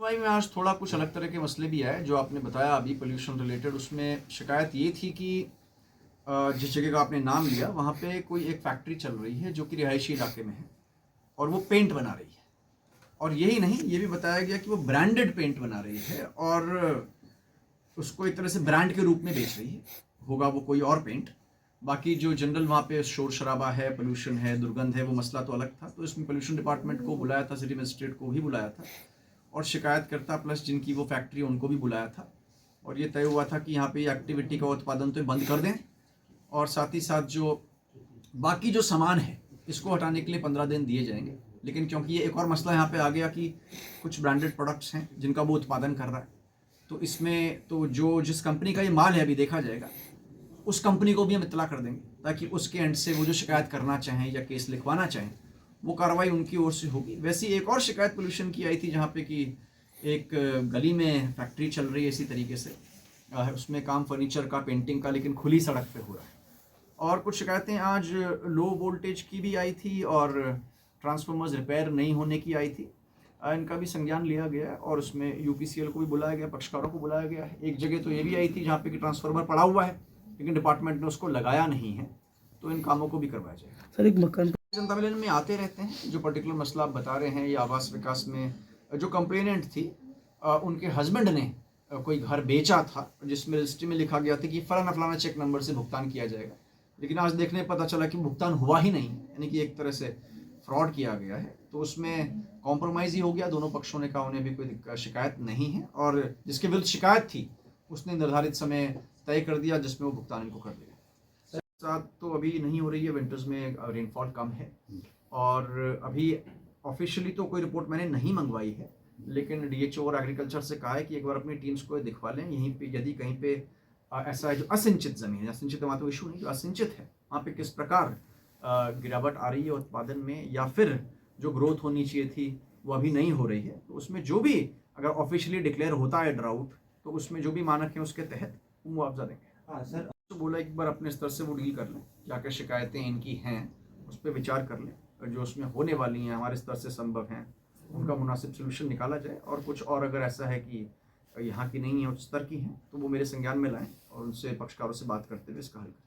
भाई मैं आज थोड़ा कुछ अलग तरह के मसले भी आए जो आपने बताया अभी पोल्यूशन रिलेटेड। उसमें शिकायत ये थी कि जिस जगह का आपने नाम लिया वहाँ पे कोई एक फैक्ट्री चल रही है जो कि रिहायशी इलाके में है और वो पेंट बना रही है। और यही नहीं, ये भी बताया गया कि वो ब्रांडेड पेंट बना रही है और उसको एक तरह से ब्रांड के रूप में बेच रही है। होगा वो कोई और पेंट, बाकी जो जनरल वहाँ पे शोर शराबा है, पोल्यूशन है, दुर्गंध है, वो मसला तो अलग था। तो इसमें पोल्यूशन डिपार्टमेंट को बुलाया था, सिटी मजिस्ट्रेट को भी बुलाया था और शिकायतकर्ता प्लस जिनकी वो फैक्ट्री उनको भी बुलाया था। और ये तय हुआ था कि यहाँ पे ये एक्टिविटी का उत्पादन तो बंद कर दें और साथ ही साथ जो बाकी जो सामान है इसको हटाने के लिए 15 दिन दिए जाएंगे। लेकिन क्योंकि ये एक और मसला यहाँ पे आ गया कि कुछ ब्रांडेड प्रोडक्ट्स हैं जिनका वो उत्पादन कर रहा है, तो इसमें तो जो जिस कंपनी का ये माल है अभी देखा जाएगा, उस कंपनी को भी हम इत्तला कर देंगे ताकि उसके एंड से वो जो शिकायत करना चाहें या केस लिखवाना चाहें वो कार्रवाई उनकी ओर से होगी। वैसे एक और शिकायत पोल्यूशन की आई थी जहाँ पे कि एक गली में फैक्ट्री चल रही है इसी तरीके से, उसमें काम फर्नीचर का, पेंटिंग का, लेकिन खुली सड़क पे हो रहा है। और कुछ शिकायतें आज लो वोल्टेज की भी आई थी और ट्रांसफार्मर्स रिपेयर नहीं होने की आई थी। इनका भी संज्ञान लिया गया है और उसमें यूपीसीएल को भी बुलाया गया, पक्षकारों को बुलाया गया है। एक जगह तो ये भी आई थी जहाँ पे कि ट्रांसफार्मर पड़ा हुआ है लेकिन डिपार्टमेंट ने उसको लगाया नहीं है, तो इन कामों को भी करवाया जाएगा। सर, एक मकान जनता मिलन में आते रहते हैं जो पर्टिकुलर मसला आप बता रहे हैं। या आवास विकास में जो कंप्लेनेंट थी, उनके हस्बैंड ने कोई घर बेचा था जिसमें रजिस्ट्री में लिखा गया था कि फलाना फलाना चेक नंबर से भुगतान किया जाएगा, लेकिन आज देखने पता चला कि भुगतान हुआ ही नहीं, यानी कि एक तरह से फ्रॉड किया गया है। तो उसमें कॉम्प्रोमाइज़ ही हो गया, दोनों पक्षों ने कहा उन्हें भी कोई शिकायत नहीं है और जिसके विरुद्ध शिकायत थी उसने निर्धारित समय तय कर दिया जिसमें वो भुगतान इनको कर दिया। साथ तो अभी नहीं हो रही है, विंटर्स में रेनफॉल कम है और अभी ऑफिशियली तो कोई रिपोर्ट मैंने नहीं मंगवाई है, लेकिन डीएचओ और एग्रीकल्चर से कहा है कि एक बार अपनी टीम्स को दिखवा लें यहीं पे, यदि कहीं पे ऐसा है जो असिंचित ज़मीन है, असिंचित वहाँ तो इशू नहीं, जो असिंचित है वहाँ पे किस प्रकार गिरावट आ रही है उत्पादन में, या फिर जो ग्रोथ होनी चाहिए थी वो अभी नहीं हो रही है, तो उसमें जो भी अगर ऑफिशियली डिक्लेयर होता है ड्राउट, तो उसमें जो भी मानक है उसके तहत वो मुआवजा देंगे। हाँ सर, तो बोला एक बार अपने स्तर से वो डील कर लें, क्या क्या शिकायतें इनकी हैं उस पर विचार कर लें और जो उसमें होने वाली हैं हमारे स्तर से संभव हैं उनका मुनासिब सोल्यूशन निकाला जाए। और कुछ और अगर ऐसा है कि यहाँ की नहीं है, उच्च स्तर की हैं, तो वो मेरे संज्ञान में लाएं और उनसे पक्षकारों से बात करते हुए इसका हल करें।